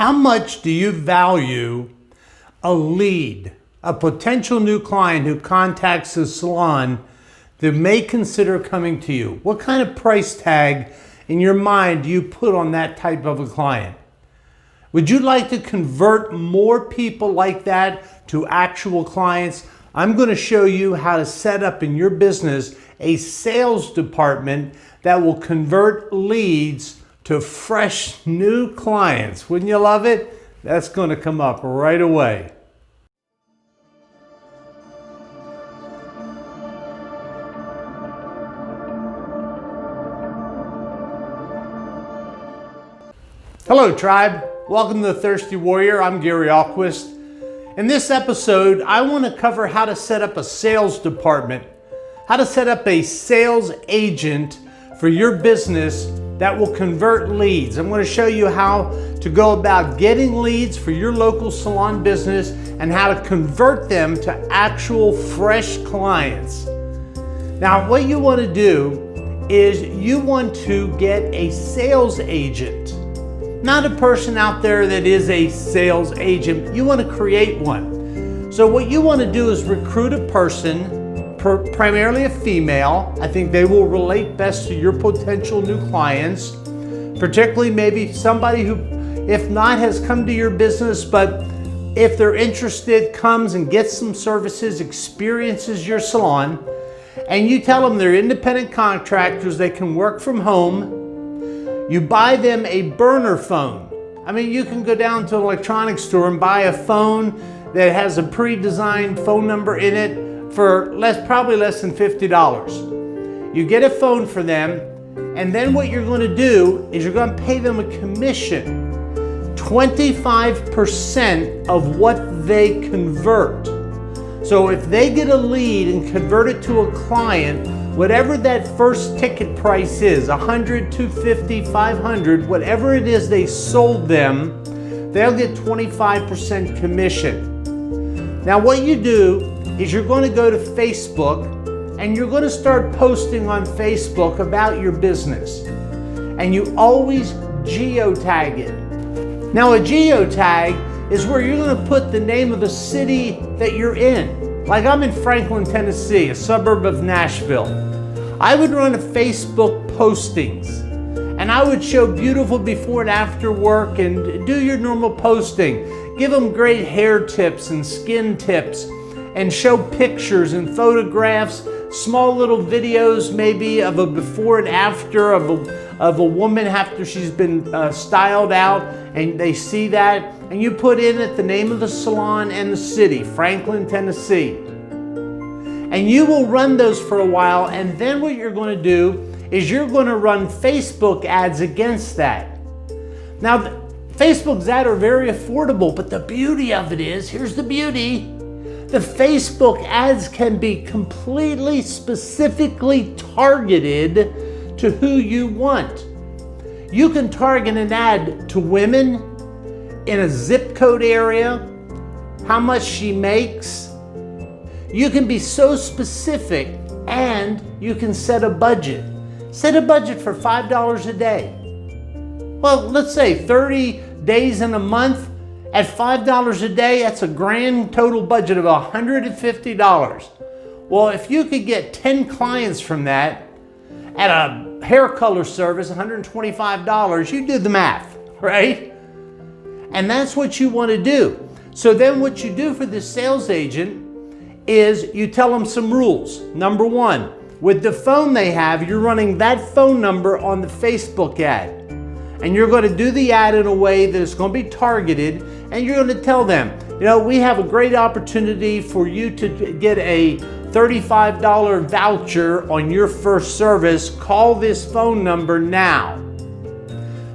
How much do you value a lead, a potential new client who contacts the salon that may consider coming to you? What kind of price tag in your mind do you put on that type of a client? Would you like to convert more people like that to actual clients? I'm going to show you how to set up in your business a sales department that will convert leads to fresh new clients. Wouldn't you love it? That's going to come up right away. Hello tribe, welcome to the Thirsty Warrior. I'm Ahlquist. In this episode, I want to cover how to set up a sales department, how to set up a sales agent for your business that will convert leads. I'm going to show you how to go about getting leads for your local salon business and how to convert them to actual fresh clients. Now, what you want to do is you want to get a sales agent, not a person out there that is a sales agent. You want to create one. So what you want to do is recruit a person, primarily a female. I think they will relate best to your potential new clients, particularly maybe somebody who, if not, has come to your business, but if they're interested, comes and gets some services, experiences your salon, and you tell them they're independent contractors, they can work from home. You buy them a burner phone. I mean, you can go down to an electronics store and buy a phone that has a pre-designed phone number in it for probably less than $50. You get a phone for them, and then what you're going to do is you're going to pay them a commission, 25% of what they convert. So if they get a lead and convert it to a client, whatever that first ticket price is, $100, $250, $500, whatever it is they sold them, they'll get 25% commission. Now what you do is you're going to go to Facebook and you're going to start posting on Facebook about your business. And you always geotag it. Now a geotag is where you're going to put the name of the city that you're in. Like I'm in Franklin, Tennessee, a suburb of Nashville. I would run a Facebook postings and I would show beautiful before and after work and do your normal posting. Give them great hair tips and skin tips and show pictures and photographs, small little videos maybe of a before and after of a woman after she's been styled out, and they see that, and you put in it the name of the salon and the city, Franklin, Tennessee. And you will run those for a while, and then what you're going to do is you're going to run Facebook ads against that. Now, Facebook's ads are very affordable, but the beauty of it is, here's the beauty, the Facebook ads can be completely specifically targeted to who you want. You can target an ad to women in a zip code area, how much she makes. You can be so specific, and you can set a budget. Set a budget for $5 a day. Well, let's say 30 days in a month at $5 a day, that's a grand total budget of $150. Well, if you could get 10 clients from that at a hair color service, $125, you do the math, right? And that's what you want to do. So then what you do for the sales agent is you tell them some rules. Number one, with the phone they have, you're running that phone number on the Facebook ad. And you're going to do the ad in a way that it's going to be targeted, and you're going to tell them, you know, we have a great opportunity for you to get a $35 voucher on your first service. Call this phone number now.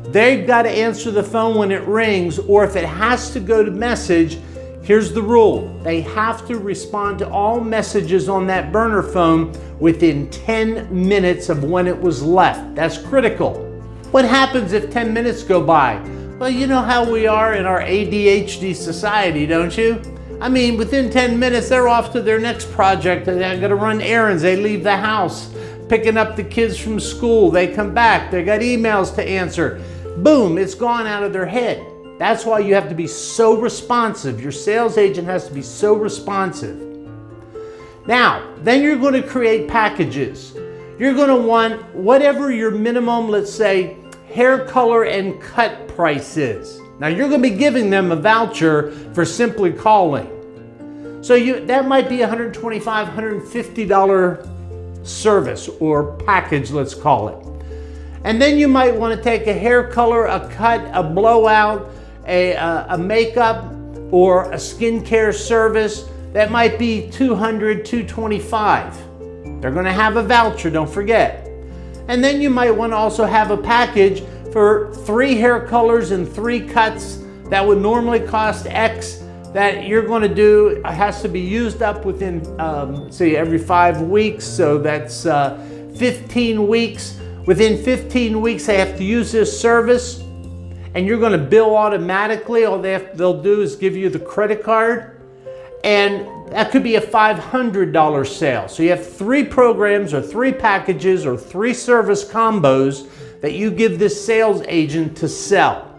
They've got to answer the phone when it rings, or if it has to go to message, here's the rule. They have to respond to all messages on that burner phone within 10 minutes of when it was left. That's critical. What happens if 10 minutes go by? Well, you know how we are in our ADHD society, don't you? I mean, within 10 minutes, they're off to their next project. They're gonna run errands. They leave the house, picking up the kids from school. They come back. They got emails to answer. Boom, it's gone out of their head. That's why you have to be so responsive. Your sales agent has to be so responsive. Now, then you're going to create packages. You're going to want whatever your minimum, let's say, hair color and cut price is. Now, you're going to be giving them a voucher for simply calling. So that might be $125, $150 service or package, let's call it. And then you might want to take a hair color, a cut, a blowout, a makeup, or a skincare service. That might be $200, $225. They're going to have a voucher, don't forget. And then you might want to also have a package for 3 hair colors and 3 cuts that would normally cost X, that you're going to do, has to be used up within, say, every 5 weeks. So that's 15 weeks. Within 15 weeks, they have to use this service, and you're going to bill automatically. All they'll do is give you the credit card, and that could be a $500 sale. So you have 3 programs or 3 packages or 3 service combos that you give this sales agent to sell.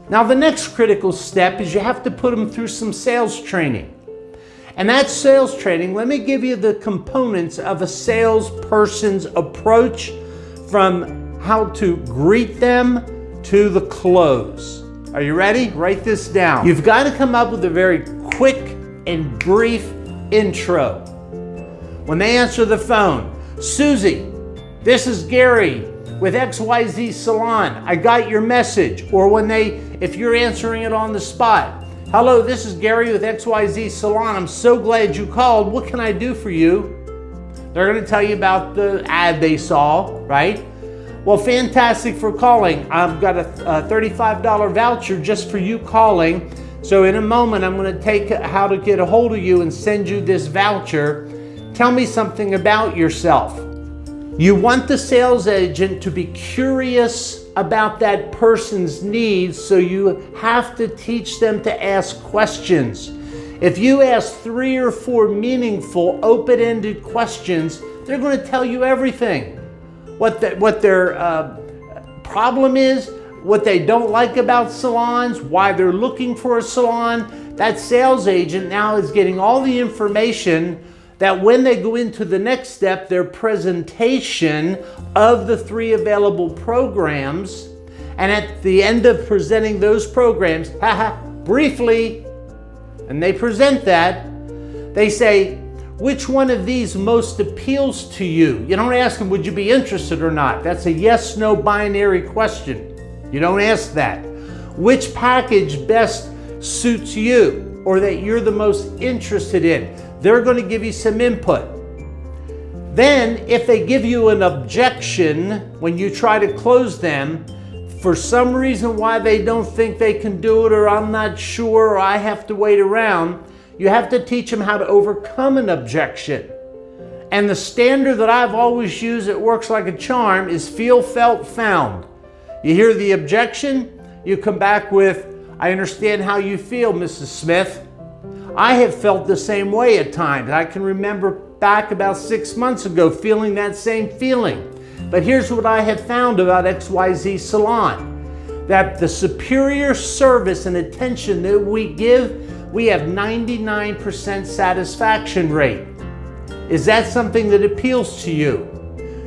Now, the next critical step is you have to put them through some sales training. And that sales training, let me give you the components of a salesperson's approach, from how to greet them to the close. Are you ready? Write this down. You've got to come up with a very quick and brief intro. When they answer the phone, Susie, this is Gary with XYZ Salon. I got your message. Or when if you're answering it on the spot, hello, this is Gary with XYZ Salon. I'm so glad you called. What can I do for you? They're going to tell you about the ad they saw, right? Well, fantastic for calling. I've got a $35 voucher just for you calling. So in a moment, I'm going to take how to get a hold of you and send you this voucher. Tell me something about yourself. You want the sales agent to be curious about that person's needs, so you have to teach them to ask questions. If you ask 3 or 4 meaningful, open-ended questions, they're going to tell you everything. What their problem is, what they don't like about salons, why they're looking for a salon. That sales agent now is getting all the information that when they go into the next step, their presentation of the 3 available programs, and at the end of presenting those programs, briefly, and they present that, they say, which one of these most appeals to you? You don't ask them, would you be interested or not? That's a yes-no binary question. You don't ask that. Which package best suits you or that you're the most interested in? They're going to give you some input. Then, if they give you an objection when you try to close them, for some reason why they don't think they can do it, or I'm not sure, or I have to wait around, you have to teach them how to overcome an objection. And the standard that I've always used that works like a charm is feel, felt, found. You hear the objection, you come back with, I understand how you feel, Mrs. Smith. I have felt the same way at times. I can remember back about 6 months ago feeling that same feeling. But here's what I have found about XYZ Salon, that the superior service and attention that we give, we have 99% satisfaction rate. Is that something that appeals to you?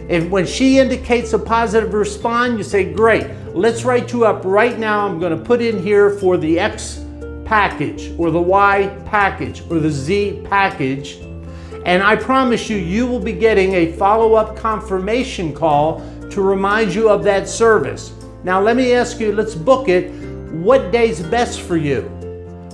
If when she indicates a positive response, you say, great, let's write you up right now. I'm going to put in here for the X package or the Y package or the Z package. And I promise you, you will be getting a follow-up confirmation call to remind you of that service. Now, let me ask you, let's book it. What day's best for you?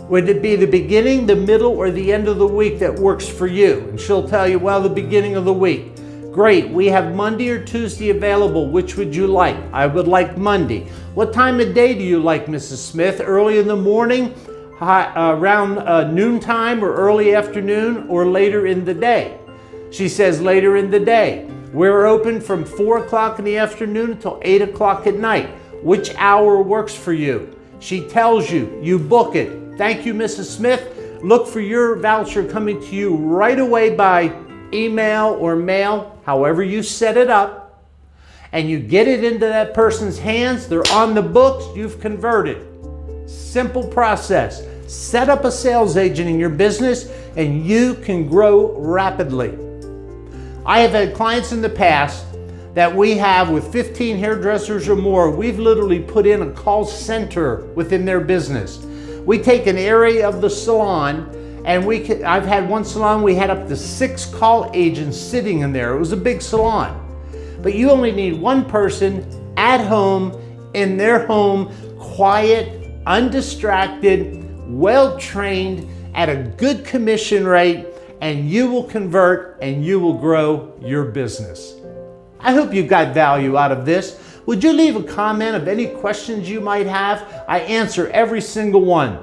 Would it be the beginning, the middle, or the end of the week that works for you? And she'll tell you, well, the beginning of the week. Great, we have Monday or Tuesday available. Which would you like? I would like Monday. What time of day do you like, Mrs. Smith? Early in the morning, around noontime, or early afternoon, or later in the day? She says later in the day. We're open from 4 o'clock in the afternoon until 8 o'clock at night. Which hour works for you? She tells you, you book it. Thank you, Mrs. Smith. Look for your voucher coming to you right away by email or mail, however you set it up, and you get it into that person's hands. They're on the books. You've converted. simple process. Set up a sales agent in your business and you can grow rapidly. I have had clients in the past that we have with 15 hairdressers or more. We've literally put in a call center within their business. We take an area of the salon and I've had one salon, we had up to 6 call agents sitting in there. It was a big salon. But you only need one person at home, in their home, quiet, undistracted, well-trained, at a good commission rate, and you will convert and you will grow your business. I hope you got value out of this. Would you leave a comment of any questions you might have? I answer every single one.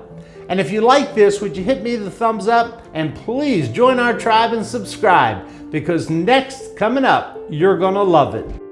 And if you like this, would you hit me the thumbs up? And please join our tribe and subscribe, because next coming up, you're gonna love it.